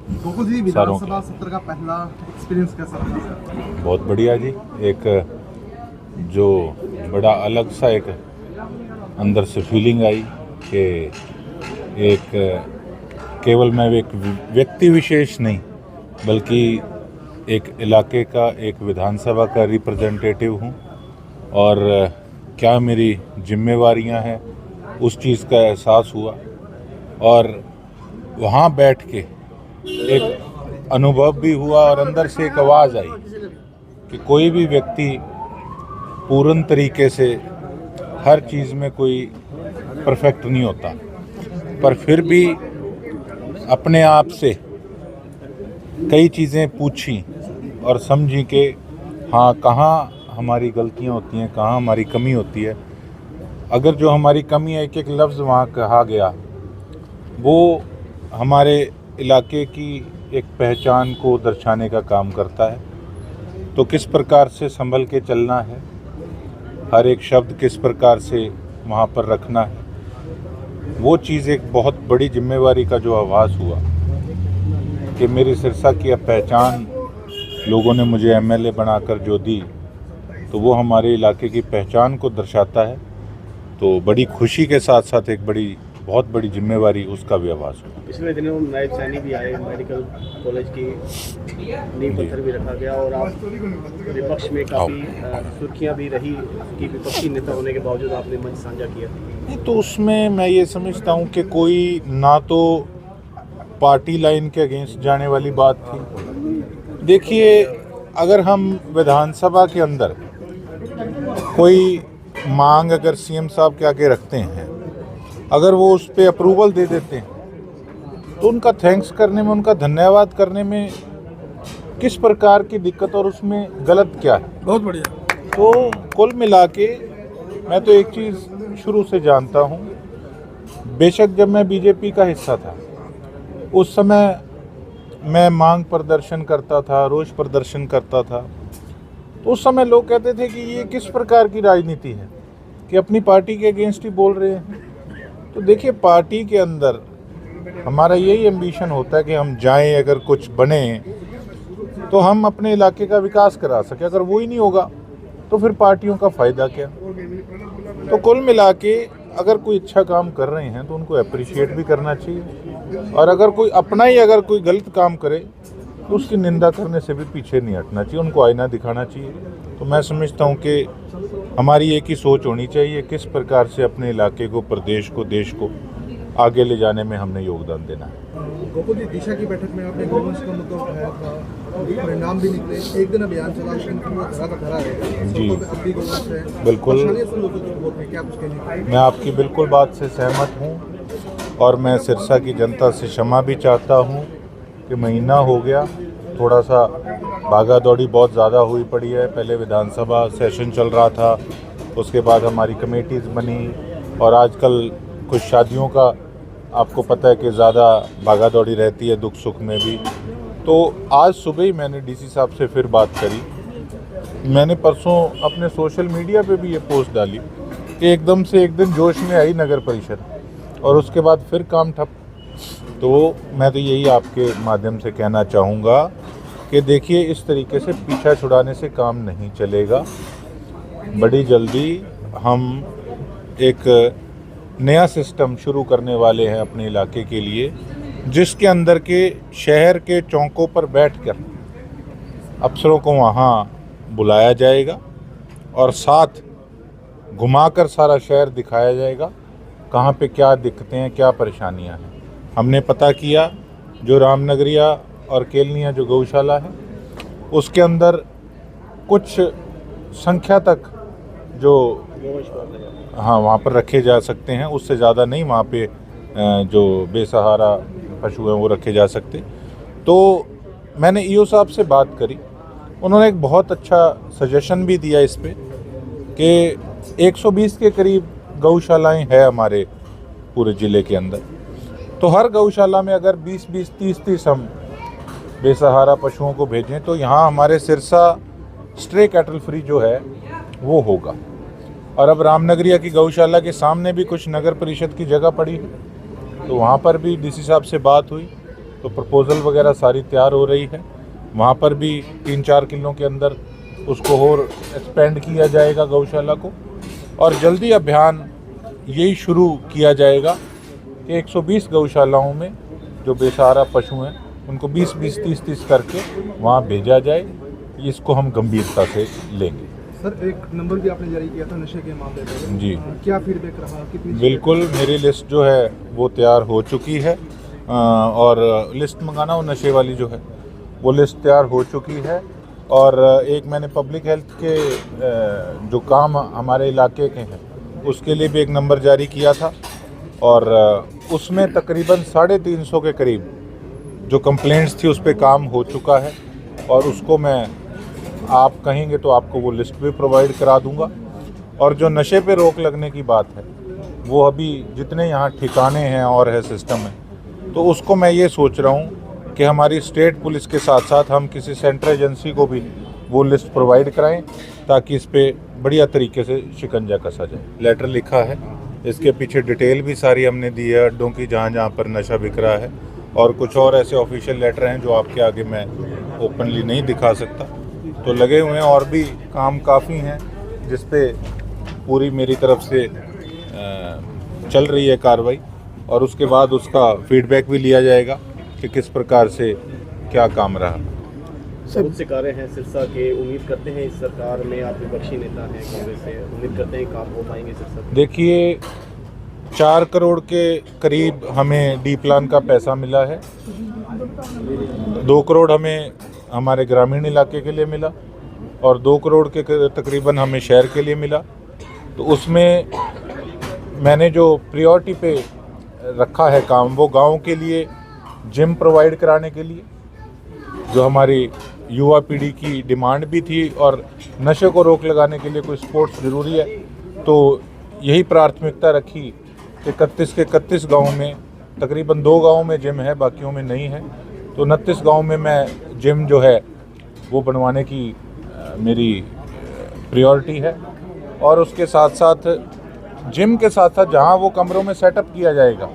गोकुल जी, विधानसभा सत्र का पहला एक्सपीरियंस कैसा रहा? बहुत बढ़िया जी। एक जो बड़ा अलग सा एक अंदर से फीलिंग आई कि एक केवल मैं एक व्यक्ति विशेष नहीं बल्कि एक इलाके का, एक विधानसभा का रिप्रेजेंटेटिव हूँ और क्या मेरी जिम्मेवारियाँ हैं उस चीज़ का एहसास हुआ। और वहाँ बैठ के एक अनुभव भी हुआ और अंदर से एक आवाज़ आई कि कोई भी व्यक्ति पूर्ण तरीके से हर चीज़ में कोई परफेक्ट नहीं होता, पर फिर भी अपने आप से कई चीज़ें पूछी और समझी कि हाँ, कहाँ हमारी गलतियाँ होती हैं, कहाँ हमारी कमी होती है। अगर जो हमारी कमी है, एक एक लफ्ज़ वहाँ कहा गया, वो हमारे इलाके की एक पहचान को दर्शाने का काम करता है। तो किस प्रकार से संभल के चलना है, हर एक शब्द किस प्रकार से वहाँ पर रखना है, वो चीज़ एक बहुत बड़ी जिम्मेवारी का जो आभास हुआ कि मेरी सिरसा की अब पहचान लोगों ने मुझे एमएलए बनाकर जो दी, तो वो हमारे इलाके की पहचान को दर्शाता है। तो बड़ी खुशी के साथ साथ एक बहुत बड़ी जिम्मेवारी उसका भी आभास हुआ। पिछले दिनों नायब सैनी भी आए, मेडिकल कॉलेज की नींव पत्थर भी रखा गया और आप विपक्ष में काफ़ी सुर्खियां भी रही कि विपक्षी नेता होने के बावजूद आपने मंच साझा किया। नहीं, तो उसमें मैं ये समझता हूँ कि कोई ना तो पार्टी लाइन के अगेंस्ट जाने वाली बात थी। देखिए, अगर हम विधानसभा के अंदर कोई मांग अगर सीएम साहब के आगे रखते हैं, अगर वो उस पर अप्रूवल दे देते हैं, तो उनका थैंक्स करने में, उनका धन्यवाद करने में किस प्रकार की दिक्कत और उसमें गलत क्या है। बहुत बढ़िया। तो कुल मिला के मैं तो एक चीज़ शुरू से जानता हूँ, बेशक जब मैं बीजेपी का हिस्सा था उस समय मैं मांग प्रदर्शन करता था, रोष प्रदर्शन करता था, तो उस समय लोग कहते थे कि ये किस प्रकार की राजनीति है कि अपनी पार्टी के अगेंस्ट ही बोल रहे हैं। तो देखिए, पार्टी के अंदर हमारा यही एम्बिशन होता है कि हम जाएं, अगर कुछ बने तो हम अपने इलाके का विकास करा सकें। अगर वो ही नहीं होगा तो फिर पार्टियों का फ़ायदा क्या। तो कुल मिला के अगर कोई अच्छा काम कर रहे हैं तो उनको अप्रिशिएट भी करना चाहिए, और अगर कोई अपना ही अगर कोई गलत काम करे तो उसकी निंदा करने से भी पीछे नहीं हटना चाहिए, उनको आईना दिखाना चाहिए। तो मैं समझता हूँ कि हमारी एक ही सोच होनी चाहिए, किस प्रकार से अपने इलाके को, प्रदेश को, देश को आगे ले जाने में हमने योगदान देना है। गोकुल जी, दिशा की बैठक में आपने गौवंश का मुद्दा उठाया था, परिणाम भी निकले, एक दिन अभियान चला, लेकिन वो धरा का धरा है जी, अब भी गौवंश है। बिल्कुल, क्या कुछ कहने? मैं आपकी बिल्कुल बात से सहमत हूँ और मैं सिरसा की जनता से क्षमा भी चाहता हूँ कि महीना हो गया, थोड़ा सा भागा दौड़ी बहुत ज़्यादा हुई पड़ी है। पहले विधानसभा सेशन चल रहा था, उसके बाद हमारी कमेटीज़ बनी, और आजकल कुछ शादियों का आपको पता है कि ज़्यादा भागा दौड़ी रहती है, दुख सुख में भी। तो आज सुबह ही मैंने डीसी साहब से फिर बात करी। मैंने परसों अपने सोशल मीडिया पे भी ये पोस्ट डाली कि एकदम से एक दिन जोश में आई नगर परिषद और उसके बाद फिर काम ठप। तो मैं तो यही आपके माध्यम से कहना चाहूँगा कि देखिए, इस तरीके से पीछा छुड़ाने से काम नहीं चलेगा। बड़ी जल्दी हम एक नया सिस्टम शुरू करने वाले हैं अपने इलाके के लिए, जिसके अंदर के शहर के चौकों पर बैठकर अफसरों को वहाँ बुलाया जाएगा और साथ घुमाकर सारा शहर दिखाया जाएगा कहाँ पे क्या दिक्कतें हैं, क्या परेशानियां हैं। हमने पता किया, जो रामनगरिया और केलनिया जो गौशाला है उसके अंदर कुछ संख्या तक जो हाँ वहाँ पर रखे जा सकते हैं, उससे ज़्यादा नहीं, वहाँ पे जो बेसहारा पशु हैं वो रखे जा सकते। तो मैंने ईओ साहब से बात करी, उन्होंने एक बहुत अच्छा सजेशन भी दिया इस पे कि 120 के करीब गौशालाएं हैं हमारे पूरे ज़िले के अंदर। तो हर गौशाला में अगर 20-20, 30-30 हम बेसहारा पशुओं को भेजें तो यहाँ हमारे सिरसा स्ट्रे कैटल फ्री जो है वो होगा। और अब रामनगरिया की गौशाला के सामने भी कुछ नगर परिषद की जगह पड़ी है, तो वहाँ पर भी डीसी साहब से बात हुई तो प्रपोज़ल वगैरह सारी तैयार हो रही है। वहाँ पर भी 3-4 किलों के अंदर उसको और एक्सपेंड किया जाएगा गौशाला को, और जल्दी अभियान यही शुरू किया जाएगा कि 120 गौशालाओं में जो बेसहारा पशु हैं उनको 20-20, 30-30 करके वहाँ भेजा जाए। इसको हम गंभीरता से लेंगे। सर, एक नंबर भी आपने जारी किया था नशे के मामले में जी। क्या फीडबैक रहा, कितनी? बिल्कुल, मेरी लिस्ट जो है वो तैयार हो चुकी है, और लिस्ट मंगाना वो नशे वाली जो है वो लिस्ट तैयार हो चुकी है। और एक मैंने पब्लिक हेल्थ के जो काम हमारे इलाके के हैं उसके लिए भी एक नंबर जारी किया था, और उसमें तकरीबन 350 के करीब जो कंप्लेंट्स थी उस पर काम हो चुका है, और उसको मैं, आप कहेंगे तो आपको वो लिस्ट भी प्रोवाइड करा दूंगा। और जो नशे पे रोक लगने की बात है वो अभी जितने यहाँ ठिकाने हैं और है सिस्टम है, तो उसको मैं ये सोच रहा हूँ कि हमारी स्टेट पुलिस के साथ साथ हम किसी सेंट्रल एजेंसी को भी वो लिस्ट प्रोवाइड कराएं, ताकि इस पे बढ़िया तरीके से शिकंजा कसा जाए। लेटर लिखा है, इसके पीछे डिटेल भी सारी हमने दी है अड्डों की जहाँ जहाँ पर नशा बिक रहा है, और कुछ और ऐसे ऑफिशियल लेटर हैं जो आपके आगे मैं ओपनली नहीं दिखा सकता। तो लगे हुए हैं, और भी काम काफ़ी हैं जिस पे पूरी मेरी तरफ से चल रही है कार्रवाई, और उसके बाद उसका फीडबैक भी लिया जाएगा कि किस प्रकार से क्या काम रहा। बहुत से कार्य हैं सिरसा के, उम्मीद करते हैं इस सरकार में, आप विपक्षी नेता हैं कांग्रेस से, उम्मीद करते हैं काम हो पाएंगे सिरसा के? देखिए, 4 करोड़ के करीब हमें डी प्लान का पैसा मिला है, 2 करोड़ हमें हमारे ग्रामीण इलाके के लिए मिला, और 2 करोड़ के तकरीबन हमें शहर के लिए मिला। तो उसमें मैंने जो प्रायोरिटी पे रखा है काम, वो गांव के लिए जिम प्रोवाइड कराने के लिए, जो हमारी युवा पीढ़ी की डिमांड भी थी, और नशे को रोक लगाने के लिए कोई स्पोर्ट्स ज़रूरी है, तो यही प्राथमिकता रखी कि 31 के 31 गाँव में, तकरीबन 2 गाँव में जिम है, बाकियों में नहीं है, तो 29 गाँव में मैं जिम जो है वो बनवाने की मेरी प्रायोरिटी है। और उसके साथ साथ जिम के साथ साथ जहाँ वो कमरों में सेटअप किया जाएगा,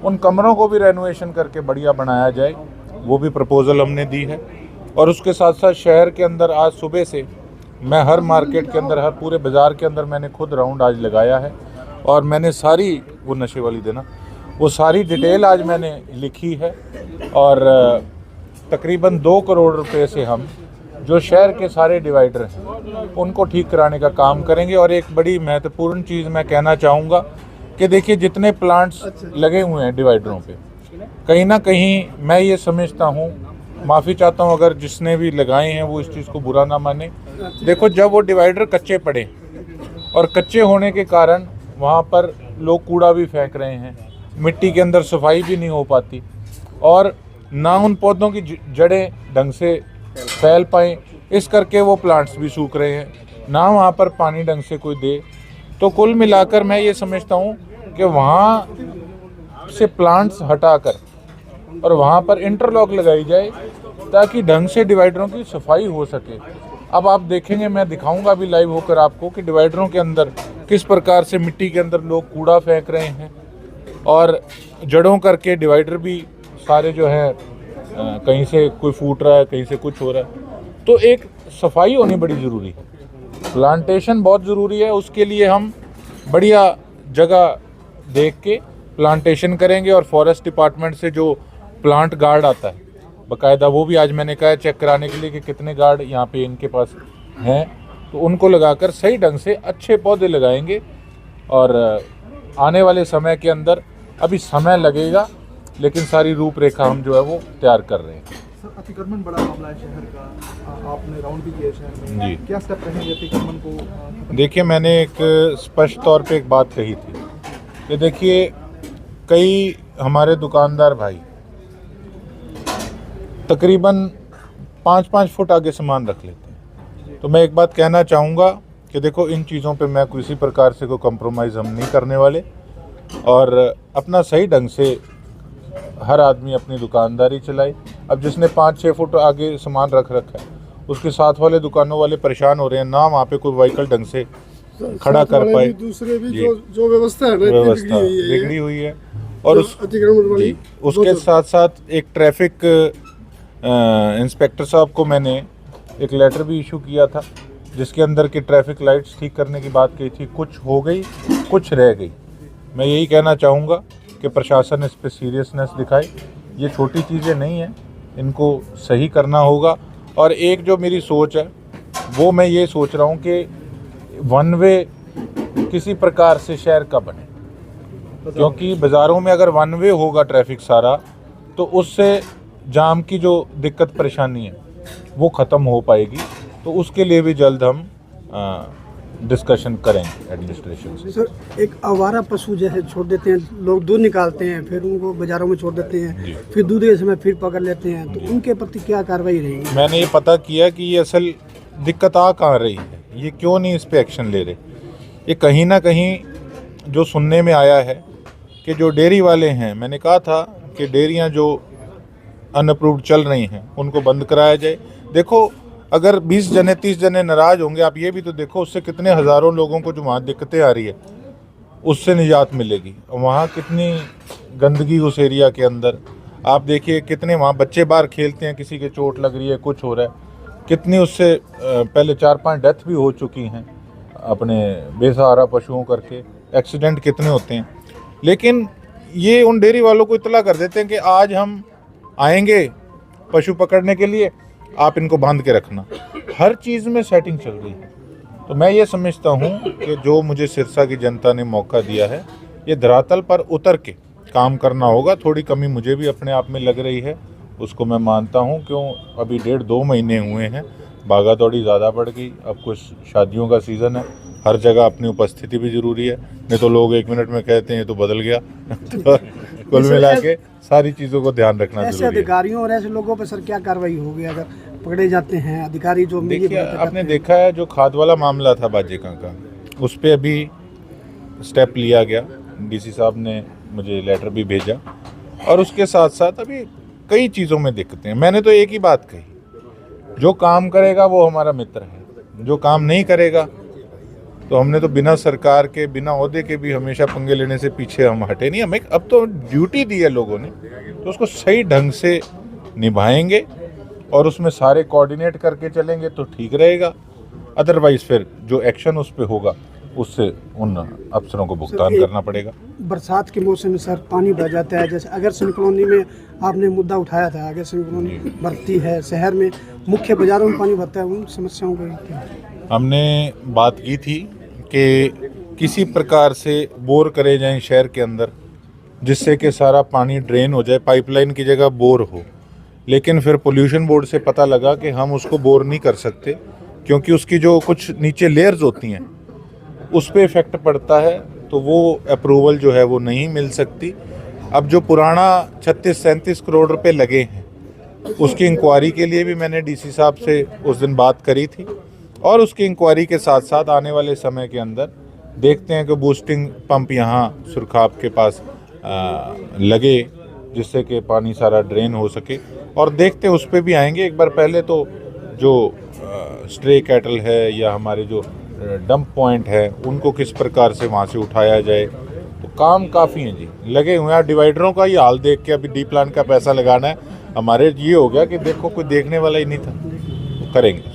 उन कमरों को भी रेनोवेशन करके बढ़िया बनाया जाए, वो भी प्रपोज़ल हमने दी है। और उसके साथ साथ शहर के अंदर आज सुबह से मैं हर मार्केट के अंदर, हर पूरे बाज़ार के अंदर मैंने खुद राउंड आज लगाया है, और मैंने सारी वो नशे वाली देना, वो सारी डिटेल आज मैंने लिखी है, और तकरीबन 2 करोड़ रुपए से हम जो शहर के सारे डिवाइडर हैं उनको ठीक कराने का काम करेंगे। और एक बड़ी महत्वपूर्ण चीज़ मैं कहना चाहूँगा कि देखिए, जितने प्लांट्स लगे हुए हैं डिवाइडरों पे, कहीं ना कहीं मैं ये समझता हूँ, माफ़ी चाहता हूँ अगर जिसने भी लगाए हैं वो इस चीज़ को बुरा ना माने। देखो, जब वो डिवाइडर कच्चे पड़े, और कच्चे होने के कारण वहाँ पर लोग कूड़ा भी फेंक रहे हैं, मिट्टी के अंदर सफाई भी नहीं हो पाती, और ना उन पौधों की जड़ें ढंग से फैल पाएँ, इस करके वो प्लांट्स भी सूख रहे हैं, ना वहाँ पर पानी ढंग से कोई दे। तो कुल मिलाकर मैं ये समझता हूँ कि वहाँ से प्लांट्स हटाकर और वहाँ पर इंटरलॉक लगाई जाए, ताकि ढंग से डिवाइडरों की सफाई हो सके। अब आप देखेंगे, मैं दिखाऊंगा भी लाइव होकर आपको कि डिवाइडरों के अंदर किस प्रकार से मिट्टी के अंदर लोग कूड़ा फेंक रहे हैं, और जड़ों करके डिवाइडर भी सारे जो है कहीं से कोई फूट रहा है, कहीं से कुछ हो रहा है। तो एक सफाई होनी बड़ी ज़रूरी है, प्लांटेशन बहुत ज़रूरी है। उसके लिए हम बढ़िया जगह देख के प्लांटेशन करेंगे, और फॉरेस्ट डिपार्टमेंट से जो प्लांट गार्ड आता है बाकायदा, वो भी आज मैंने कहा है चेक कराने के लिए कि कितने गार्ड यहाँ पे इनके पास हैं, तो उनको लगाकर सही ढंग से अच्छे पौधे लगाएंगे। और आने वाले समय के अंदर, अभी समय लगेगा, लेकिन सारी रूपरेखा हम जो है वो तैयार कर रहे हैं। सर, अतिक्रमण बड़ा मामला है शहर का, आपने राउंड भी किया शहर में जी। क्या स्टेप रहेंगे अतिक्रमण को? देखिए, मैंने एक स्पष्ट तौर पे एक बात कही थी कि देखिए, कई हमारे दुकानदार भाई तकरीबन 5-5 फुट आगे सामान रख लेते हैं। तो मैं एक बात कहना चाहूँगा कि देखो, इन चीज़ों पे मैं किसी प्रकार से कोई कॉम्प्रोमाइज़ हम नहीं करने वाले, और अपना सही ढंग से हर आदमी अपनी दुकानदारी चलाए। अब जिसने 5-6 फुट आगे सामान रख रखा है, उसके साथ वाले दुकानों वाले परेशान हो रहे हैं, ना वहाँ पे कोई व्हीकल ढंग से खड़ा कर पाए। दूसरे भी जो व्यवस्था है ना, व्यवस्था बिगड़ी हुई है। और जी, उसके साथ साथ एक ट्रैफिक इंस्पेक्टर साहब को मैंने एक लेटर भी इशू किया था, जिसके अंदर की ट्रैफिक लाइट्स ठीक करने की बात कही थी। कुछ हो गई, कुछ रह गई। मैं यही कहना चाहूँगा कि प्रशासन इस पर सीरियसनेस दिखाए। ये छोटी चीज़ें नहीं हैं, इनको सही करना होगा। और एक जो मेरी सोच है वो मैं ये सोच रहा हूँ कि वन वे किसी प्रकार से शहर का बने, क्योंकि बाज़ारों में अगर वन वे होगा ट्रैफिक सारा, तो उससे जाम की जो दिक्कत परेशानी है वो ख़त्म हो पाएगी। तो उसके लिए भी जल्द हम डिस्कशन करेंगे एडमिनिस्ट्रेशन से। सर, एक आवारा पशु जैसे छोड़ देते हैं, लोग दूध निकालते हैं, फिर उनको बाज़ारों में छोड़ देते हैं, फिर दूध के समय फिर पकड़ लेते हैं, तो उनके प्रति क्या कार्रवाई रहेगी? मैंने ये पता किया कि ये असल दिक्कत आ कहाँ रही है, ये क्यों नहीं इस पर एक्शन ले रहे। ये कहीं ना कहीं जो सुनने में आया है कि जो डेयरी वाले हैं, मैंने कहा था कि डेयरियाँ जो अनअप्रूव्ड चल रही हैं उनको बंद कराया जाए। देखो, अगर 20 जने 30 जने नाराज़ होंगे, आप ये भी तो देखो उससे कितने हज़ारों लोगों को जो वहाँ दिक्कतें आ रही है उससे निजात मिलेगी। वहाँ कितनी गंदगी उस एरिया के अंदर, आप देखिए कितने वहाँ बच्चे बाहर खेलते हैं, किसी के चोट लग रही है, कुछ हो रहा है। कितनी उससे पहले 4-5 डेथ भी हो चुकी हैं अपने बेसहारा पशुओं करके, एक्सीडेंट कितने होते हैं। लेकिन ये उन डेयरी वालों को इतला कर देते हैं कि आज हम आएंगे पशु पकड़ने के लिए, आप इनको बांध के रखना। हर चीज़ में सेटिंग चल रही है। तो मैं ये समझता हूँ कि जो मुझे सिरसा की जनता ने मौका दिया है, ये धरातल पर उतर के काम करना होगा। थोड़ी कमी मुझे भी अपने आप में लग रही है, उसको मैं मानता हूँ। क्यों, अभी 1.5-2 महीने हुए हैं, भागा दौड़ी ज़्यादा बढ़ गई। अब कुछ शादियों का सीज़न है, हर जगह अपनी उपस्थिति भी ज़रूरी है, नहीं तो लोग 1 मिनट में कहते हैं ये तो बदल गया। तो कुल मिला के सारी चीज़ों को ध्यान रखना ऐसे जरूरी है। अधिकारियों और ऐसे लोगों पर सर क्या कार्रवाई होगी अगर पकड़े जाते हैं अधिकारी जो? देखिए, आपने देखा है जो खाद वाला मामला था बाजिका का, उस पर अभी स्टेप लिया गया। डीसी साहब ने मुझे लेटर भी भेजा, और उसके साथ साथ अभी कई चीज़ों में दिक्कतें हैं। मैंने तो एक ही बात कही, जो काम करेगा वो हमारा मित्र है, जो काम नहीं करेगा तो हमने तो बिना सरकार के, बिना ओहदे के भी हमेशा पंगे लेने से पीछे हम हटे नहीं। हमें अब तो ड्यूटी दी है लोगों ने, तो उसको सही ढंग से निभाएंगे और उसमें सारे कोऑर्डिनेट करके चलेंगे तो ठीक रहेगा। अदरवाइज फिर जो एक्शन उस पर होगा उससे उन अफसरों को भुगतान करना पड़ेगा। बरसात के मौसम में सर पानी भर जाता है, जैसे अगर सिंह कॉलोनी में आपने मुद्दा उठाया था, अगर सिंह कॉलोनी भरती है, शहर में मुख्य बाजारों में पानी भरता है, उन समस्याओं को हमने बात की थी कि किसी प्रकार से बोर करे जाएं शहर के अंदर, जिससे कि सारा पानी ड्रेन हो जाए, पाइपलाइन की जगह बोर हो। लेकिन फिर पोल्यूशन बोर्ड से पता लगा कि हम उसको बोर नहीं कर सकते, क्योंकि उसकी जो कुछ नीचे लेयर्स होती हैं उस पर इफ़ेक्ट पड़ता है, तो वो अप्रूवल जो है वो नहीं मिल सकती। अब जो पुराना 36-37 करोड़ रुपए लगे हैं, उसकी इंक्वायरी के लिए भी मैंने डीसी साहब से उस दिन बात करी थी, और उसकी इंक्वायरी के साथ साथ आने वाले समय के अंदर देखते हैं कि बूस्टिंग पंप यहाँ सुरखाब के पास लगे, जिससे कि पानी सारा ड्रेन हो सके। और देखते उस पर भी आएंगे। एक बार पहले तो जो स्ट्रे कैटल है या हमारे जो डंप पॉइंट है, उनको किस प्रकार से वहाँ से उठाया जाए, तो काम काफ़ी हैं जी, लगे हुए हैं। डिवाइडरों का ही हाल देख के अभी डी प्लान का पैसा लगाना है हमारे, ये हो गया कि देखो कोई देखने वाला ही नहीं था, तो करेंगे।